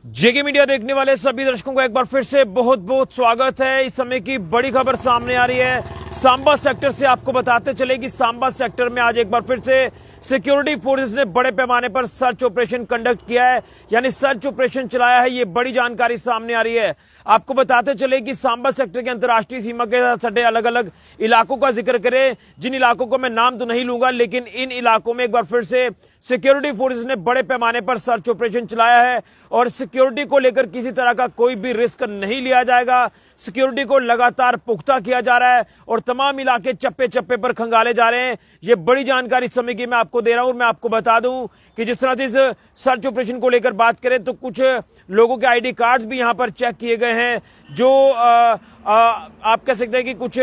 जेके media देखने वाले सभी दर्शकों को एक बार फिर से बहुत बहुत स्वागत है। इस समय की बड़ी खबर सामने आ रही है सांबा सेक्टर से। आपको बताते चले कि सांबा सेक्टर में आज एक बार फिर से सिक्योरिटी फोर्सेस ने बड़े पैमाने पर सर्च ऑपरेशन कंडक्ट किया है, यानी सर्च ऑपरेशन चलाया है। ये बड़ी जानकारी सामने आ रही है। आपको बताते चले कि सांबा सेक्टर के अंतर्राष्ट्रीय सीमा के सटे अलग अलग इलाकों का जिक्र करें, जिन इलाकों को मैं नाम तो नहीं लूंगा, लेकिन इन इलाकों में एक बार फिर से सिक्योरिटी फोर्सेस ने बड़े पैमाने पर सर्च ऑपरेशन चलाया है और सिक्योरिटी को लेकर किसी तरह का कोई भी रिस्क नहीं लिया जाएगा। सिक्योरिटी को लगातार पुख्ता किया जा रहा है और तमाम इलाके चप्पे चप्पे पर खंगाले जा रहे हैं। ये बड़ी जानकारी समय की मैं आपको दे रहा हूं। मैं आपको बता दूं कि जिस तरह से इस सर्च ऑपरेशन को लेकर बात करें तो कुछ लोगों के आईडी कार्ड्स भी यहां पर चेक किए गए हैं। जो आप कह सकते हैं कि कुछ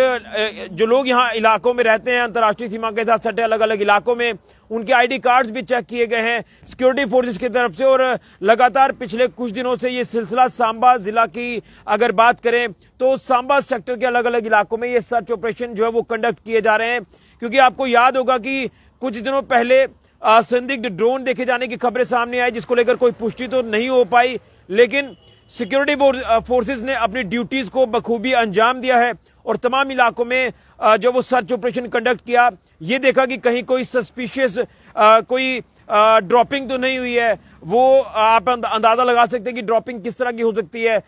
जो लोग यहाँ इलाकों में रहते हैं अंतर्राष्ट्रीय सीमा के साथ सटे अलग अलग इलाकों में, उनके आईडी कार्ड्स भी चेक किए गए हैं सिक्योरिटी फोर्सेस की तरफ से। और लगातार पिछले कुछ दिनों से ये सिलसिला सांबा जिला की अगर बात करें तो सांबा सेक्टर के अलग अलग इलाकों में ये सर्च ऑपरेशन जो है वो कंडक्ट किए जा रहे हैं। क्योंकि आपको याद होगा कि कुछ दिनों पहले संदिग्ध ड्रोन देखे जाने की खबरें सामने आई, जिसको लेकर कोई पुष्टि तो नहीं हो पाई, लेकिन सिक्योरिटी फोर्सेस ने अपनी ड्यूटीज को बखूबी अंजाम दिया है और तमाम इलाकों में जो वो सर्च ऑपरेशन कंडक्ट किया। ये देखा कि कहीं कोई सस्पिशियस कोई ड्रॉपिंग तो नहीं हुई है। वो आप अंदाजा लगा सकते हैं कि ड्रॉपिंग किस तरह की हो सकती है,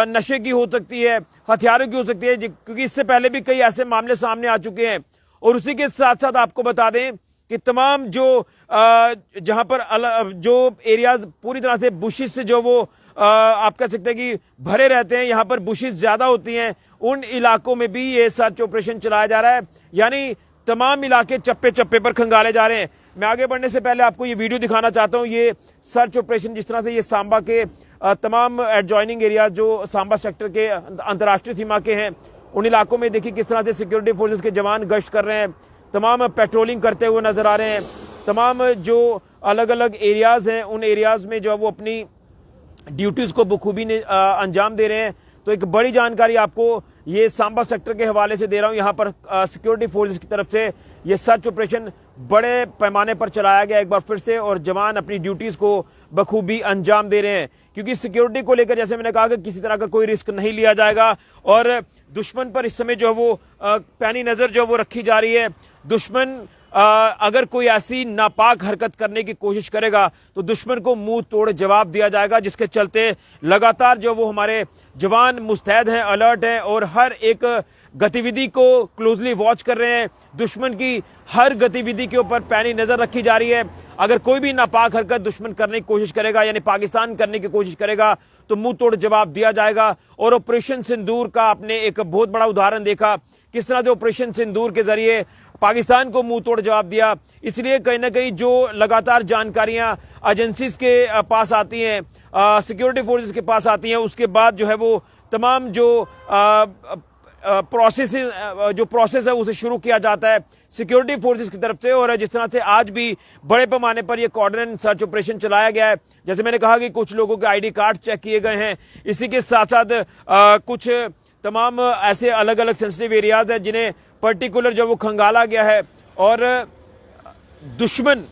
नशे की हो सकती है, हथियारों की हो सकती है, क्योंकि इससे पहले भी कई ऐसे मामले सामने आ चुके हैं। और उसी के साथ साथ आपको बता दें कि तमाम जो जहां पर जो एरियाज पूरी तरह से बुशिश से जो वो आप कह सकते हैं कि भरे रहते हैं, यहां पर बुशिश ज्यादा होती हैं, उन इलाकों में भी ये सर्च ऑपरेशन चलाया जा रहा है। यानी तमाम इलाके चप्पे चप्पे पर खंगाले जा रहे हैं। मैं आगे बढ़ने से पहले आपको ये वीडियो दिखाना चाहता हूं। ये सर्च ऑपरेशन जिस तरह से ये सांबा के तमाम एडजॉइनिंग एरिया जो सांबा सेक्टर के अंतर्राष्ट्रीय सीमा के हैं, उन इलाकों में देखिए किस तरह से सिक्योरिटी फोर्सेस के जवान गश्त कर रहे हैं, तमाम पेट्रोलिंग करते हुए नजर आ रहे हैं। तमाम जो अलग अलग एरियाज हैं उन एरियाज में जो वो अपनी ड्यूटीज को बखूबी अंजाम दे रहे हैं। तो एक बड़ी जानकारी आपको ये सांबा सेक्टर के हवाले से दे रहा हूं। यहां पर सिक्योरिटी फोर्सेस की तरफ से ये सर्च ऑपरेशन बड़े पैमाने पर चलाया गया एक बार फिर से और जवान अपनी ड्यूटीज को बखूबी अंजाम दे रहे हैं। क्योंकि सिक्योरिटी को लेकर जैसे मैंने कहा कि किसी तरह का कोई रिस्क नहीं लिया जाएगा और दुश्मन पर इस समय जो है वो पैनी नजर जो वो रखी जा रही है। दुश्मन अगर कोई ऐसी नापाक हरकत करने की कोशिश करेगा तो दुश्मन को मुंह तोड़ जवाब दिया जाएगा, जिसके चलते लगातार जो वो हमारे जवान मुस्तैद हैं, अलर्ट हैं और हर एक गतिविधि को क्लोजली वॉच कर रहे हैं। दुश्मन की हर गतिविधि के ऊपर पैनी नजर रखी जा रही है। अगर कोई भी नापाक हरकत दुश्मन करने की कोशिश करेगा, यानी पाकिस्तान करने की कोशिश करेगा, तो मुंह तोड़ जवाब दिया जाएगा। और ऑपरेशन सिंदूर का आपने एक बहुत बड़ा उदाहरण देखा, किस तरह से ऑपरेशन सिंदूर के जरिए पाकिस्तान को मुंह तोड़ जवाब दिया। इसलिए कहीं ना कहीं जो लगातार जानकारियां एजेंसीज के पास आती हैं, सिक्योरिटी फोर्सेस के पास आती हैं, उसके बाद जो है वो तमाम जो प्रोसेस है उसे शुरू किया जाता है सिक्योरिटी फोर्सेस की तरफ से। और जिस तरह से आज भी बड़े पैमाने पर यह कोऑर्डिनेट सर्च ऑपरेशन चलाया गया है, जैसे मैंने कहा कि कुछ लोगों के आईडी कार्ड चेक किए गए हैं। इसी के साथ साथ कुछ तमाम ऐसे अलग अलग सेंसिटिव एरियाज हैं जिन्हें पर्टिकुलर जो वो खंगाला गया है। और दुश्मन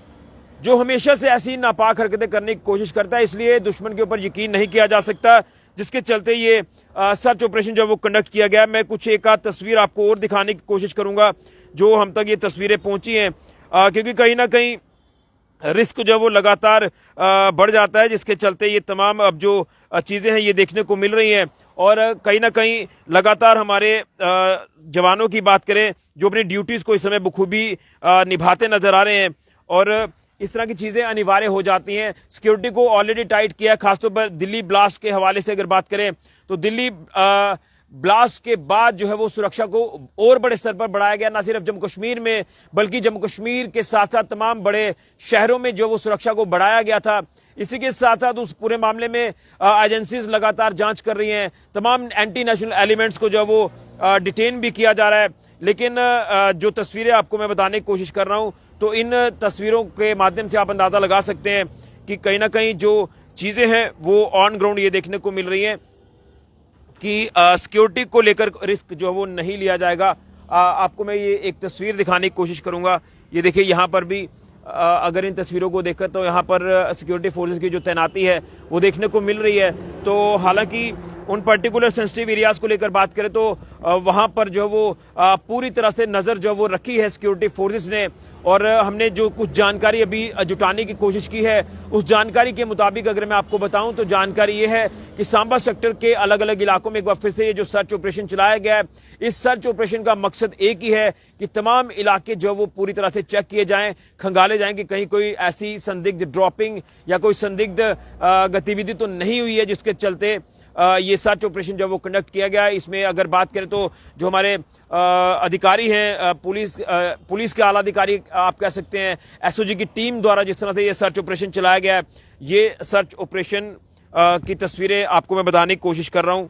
जो हमेशा से ऐसी नापाक हरकतें करने की कोशिश करता है, इसलिए दुश्मन के ऊपर यकीन नहीं किया जा सकता, जिसके चलते ये सर्च ऑपरेशन जो वो कंडक्ट किया गया। मैं कुछ एक आध तस्वीर आपको और दिखाने की कोशिश करूंगा जो हम तक ये तस्वीरें पहुंची हैं, क्योंकि कहीं ना कहीं रिस्क जो वो लगातार बढ़ जाता है, जिसके चलते ये तमाम अब जो चीजें हैं ये देखने को मिल रही हैं। और कहीं ना कहीं लगातार हमारे जवानों की बात करें जो अपनी ड्यूटीज को इस समय बखूबी निभाते नजर आ रहे हैं और इस तरह की चीजें अनिवार्य हो जाती हैं। सिक्योरिटी को ऑलरेडी टाइट किया, खासतौर पर दिल्ली ब्लास्ट के हवाले से अगर बात करें तो दिल्ली ब्लास्ट के बाद जो है वो सुरक्षा को और बड़े स्तर पर बढ़ाया गया, ना सिर्फ जम्मू कश्मीर में बल्कि जम्मू कश्मीर के साथ साथ तमाम बड़े शहरों में जो वो सुरक्षा को बढ़ाया गया था। इसी के साथ साथ उस पूरे मामले में एजेंसीज लगातार जांच कर रही हैं, तमाम एंटी नेशनल एलिमेंट्स को जो वो डिटेन भी किया जा रहा है। लेकिन जो तस्वीरें आपको मैं बताने की कोशिश कर रहा हूं, तो इन तस्वीरों के माध्यम से आप अंदाजा लगा सकते हैं कि कहीं ना कहीं जो चीजें हैं वो ऑन ग्राउंड ये देखने को मिल रही हैं कि सिक्योरिटी को लेकर रिस्क जो वो नहीं लिया जाएगा। आपको मैं ये एक तस्वीर दिखाने की कोशिश करूंगा। ये देखिए, यहाँ पर भी अगर इन तस्वीरों को देखकर तो यहाँ पर सिक्योरिटी फोर्सेस की जो तैनाती है वो देखने को मिल रही है। तो हालांकि उन पर्टिकुलर सेंसिटिव एरियाज को लेकर बात करें तो वहां पर जो वो पूरी तरह से नजर जो वो रखी है सिक्योरिटी फोर्सेस ने, और हमने जो कुछ जानकारी अभी जुटाने की कोशिश की है उस जानकारी के मुताबिक अगर मैं आपको बताऊं तो जानकारी ये है कि सांबा सेक्टर के अलग अलग इलाकों में एक बार फिर से ये जो सर्च ऑपरेशन चलाया गया है, इस सर्च ऑपरेशन का मकसद एक ही है कि तमाम इलाके जो वो पूरी तरह से चेक किए जाएं, खंगाले जाएं कि कहीं कोई ऐसी संदिग्ध ड्रॉपिंग या कोई संदिग्ध गतिविधि तो नहीं हुई है जिसके चलते ये सर्च ऑपरेशन जो वो कंडक्ट किया गया है। इसमें अगर बात करें तो जो हमारे अधिकारी हैं, पुलिस के आला अधिकारी आप कह सकते हैं, एसओजी की टीम द्वारा जिस तरह से ये सर्च ऑपरेशन चलाया गया है, ये सर्च ऑपरेशन की तस्वीरें आपको मैं बताने की कोशिश कर रहा हूं।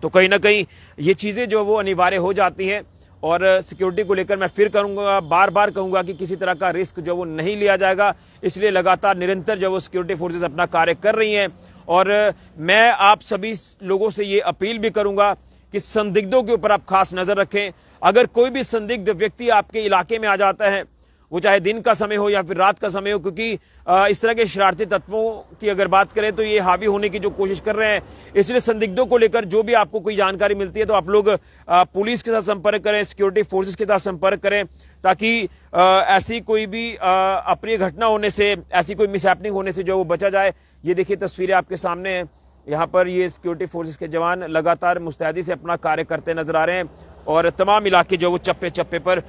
तो कहीं ना कहीं ये चीजें जो वो अनिवार्य हो जाती हैं, और सिक्योरिटी को लेकर मैं फिर कहूंगा, बार बार कहूंगा कि किसी तरह का रिस्क जो वो नहीं लिया जाएगा। इसलिए लगातार निरंतर जो वो सिक्योरिटी फोर्सेस अपना कार्य कर रही हैं, और मैं आप सभी लोगों से ये अपील भी करूंगा कि संदिग्धों के ऊपर आप खास नजर रखें। अगर कोई भी संदिग्ध व्यक्ति आपके इलाके में आ जाता है, वो चाहे दिन का समय हो या फिर रात का समय हो, क्योंकि इस तरह के शरारती तत्वों की अगर बात करें तो ये हावी होने की जो कोशिश कर रहे हैं, इसलिए संदिग्धों को लेकर जो भी आपको कोई जानकारी मिलती है तो आप लोग पुलिस के साथ संपर्क करें, सिक्योरिटी फोर्सेस के साथ संपर्क करें, ताकि ऐसी कोई भी अप्रिय घटना होने से, ऐसी कोई मिसहैपनिंग होने से जो वो बचा जाए। ये देखिए तस्वीरें आपके सामने हैं, यहाँ पर ये सिक्योरिटी फोर्सेस के जवान लगातार मुस्तैदी से अपना कार्य करते नजर आ रहे हैं, और तमाम इलाके जो वो चप्पे चप्पे पर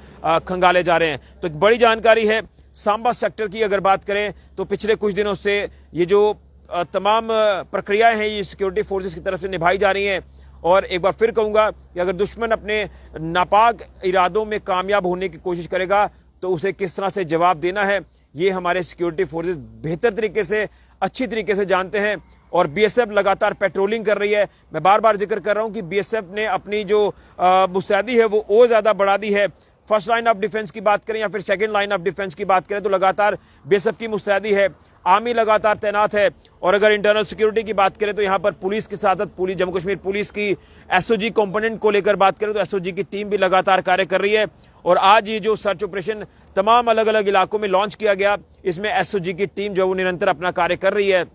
खंगाले जा रहे हैं। तो एक बड़ी जानकारी है सांबा सेक्टर की अगर बात करें तो पिछले कुछ दिनों से ये जो तमाम प्रक्रियाएं हैं ये सिक्योरिटी फोर्सेस की तरफ से निभाई जा रही हैं, और एक बार फिर कहूंगा कि अगर दुश्मन अपने नापाक इरादों में कामयाब होने की कोशिश करेगा तो उसे किस तरह से जवाब देना है, ये हमारे सिक्योरिटी फोर्सेस बेहतर तरीके से, अच्छी तरीके से जानते हैं। और बीएसएफ लगातार पेट्रोलिंग कर रही है। मैं बार बार जिक्र कर रहा हूं कि बीएसएफ ने अपनी जो मुस्तैदी है वो और ज्यादा बढ़ा दी है। फर्स्ट लाइन ऑफ डिफेंस की बात करें या फिर सेकंड लाइन ऑफ डिफेंस की बात करें तो लगातार बीएसएफ की मुस्तैदी है, आर्मी लगातार तैनात है। और अगर इंटरनल सिक्योरिटी की बात करें तो यहाँ पर पुलिस के साथ पुलिस, जम्मू कश्मीर पुलिस की एसओजी कंपोनेंट को लेकर बात करें तो एसओजी की टीम भी लगातार कार्य कर रही है। और आज ये जो सर्च ऑपरेशन तमाम अलग अलग इलाकों में लॉन्च किया गया, इसमें एसओजी की टीम जो वो निरंतर अपना कार्य कर रही है,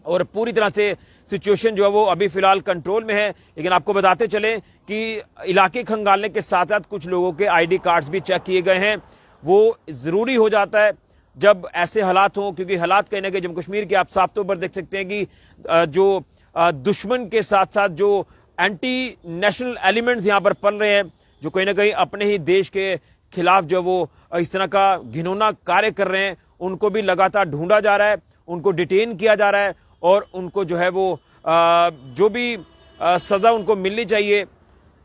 और पूरी तरह से सिचुएशन जो है वो अभी फिलहाल कंट्रोल में है। लेकिन आपको बताते चलें कि इलाके खंगालने के साथ साथ कुछ लोगों के आईडी कार्ड्स भी चेक किए गए हैं। वो जरूरी हो जाता है जब ऐसे हालात हों, क्योंकि हालात कहीं ना कहीं जम्मू कश्मीर के आप साफ तौर पर देख सकते हैं कि जो दुश्मन के साथ साथ जो एंटी नेशनल एलिमेंट्स यहाँ पर पल रहे हैं, जो कहीं ना कहीं अपने ही देश के खिलाफ जो वो इस तरह का घिनौना कार्य कर रहे हैं, उनको भी लगातार ढूंढा जा रहा है, उनको डिटेन किया जा रहा है, और उनको जो है वो जो भी सजा उनको मिलनी चाहिए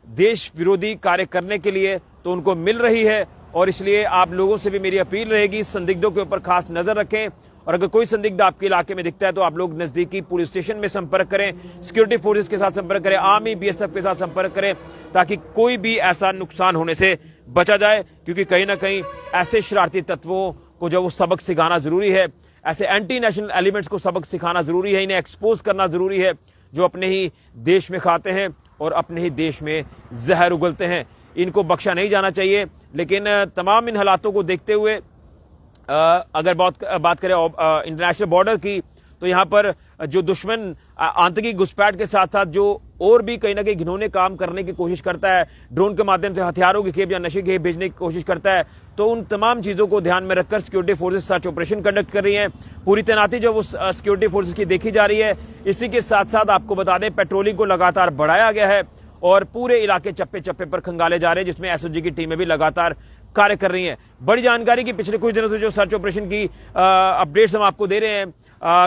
देश विरोधी कार्य करने के लिए तो उनको मिल रही है। और इसलिए आप लोगों से भी मेरी अपील रहेगी, संदिग्धों के ऊपर खास नजर रखें, और अगर कोई संदिग्ध आपके इलाके में दिखता है तो आप लोग नजदीकी पुलिस स्टेशन में संपर्क करें, सिक्योरिटी फोर्सेस के साथ संपर्क करें, आर्मी बीएसएफ के साथ संपर्क करें, ताकि कोई भी ऐसा नुकसान होने से बचा जाए। क्योंकि कहीं ना कहीं ऐसे शरारती तत्वों को जो वो सबक सिखाना जरूरी है, ऐसे एंटी नेशनल एलिमेंट्स को सबक सिखाना जरूरी है, इन्हें एक्सपोज करना जरूरी है, जो अपने ही देश में खाते हैं और अपने ही देश में जहर उगलते हैं। इनको बख्शा नहीं जाना चाहिए। लेकिन तमाम इन हालातों को देखते हुए अगर बात करें इंटरनेशनल बॉर्डर की, तो यहाँ पर जो दुश्मन आतंकी घुसपैठ के साथ साथ जो और भी कहीं ना कहीं घिनौने काम करने की कोशिश करता है, ड्रोन के माध्यम से हथियारों की खेप या नशे की खेप भेजने की कोशिश करता है, तो उन तमाम चीजों को ध्यान में रखकर security forces search operation conduct कर रही हैं। पूरी तैनाती जो वो सिक्योरिटी फोर्सेस की देखी जा रही है। इसी के साथ साथ आपको बता दें पेट्रोलिंग को लगातार बढ़ाया गया है, और पूरे इलाके चप्पे चप्पे पर खंगाले जा रहे हैं, जिसमें एसओजी की टीमें भी लगातार कार्य कर रही हैं। बड़ी जानकारी की पिछले कुछ दिनों से जो सर्च ऑपरेशन की अपडेट्स हम आपको दे रहे हैं,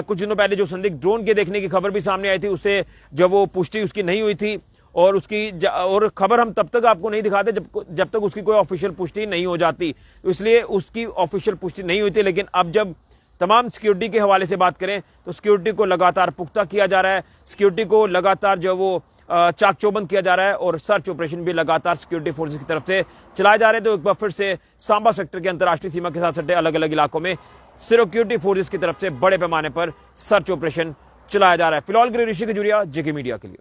कुछ दिनों पहले जो संदिग्ध ड्रोन के देखने की खबर भी सामने आई थी, उससे जब वो पुष्टि उसकी नहीं हुई थी, और उसकी और खबर हम तब तक आपको नहीं दिखाते जब तक उसकी कोई ऑफिशियल पुष्टि नहीं हो जाती, तो इसलिए उसकी ऑफिशियल पुष्टि नहीं हुई थी। लेकिन अब जब तमाम सिक्योरिटी के हवाले से बात करें तो सिक्योरिटी को लगातार पुख्ता किया जा रहा है, सिक्योरिटी को लगातार जो वो चाक चौबंद किया जा रहा है, और सर्च ऑपरेशन भी लगातार सिक्योरिटी फोर्सेस की तरफ से चलाए जा रहे हैं। तो एक बार फिर से सांबा सेक्टर के अंतर्राष्ट्रीय सीमा के साथ सटे अलग अलग इलाकों में सिक्योरिटी फोर्सेस की तरफ से बड़े पैमाने पर सर्च ऑपरेशन चलाया जा रहा है। फिलहाल ऋषि खजूरिया, जेके मीडिया के लिए।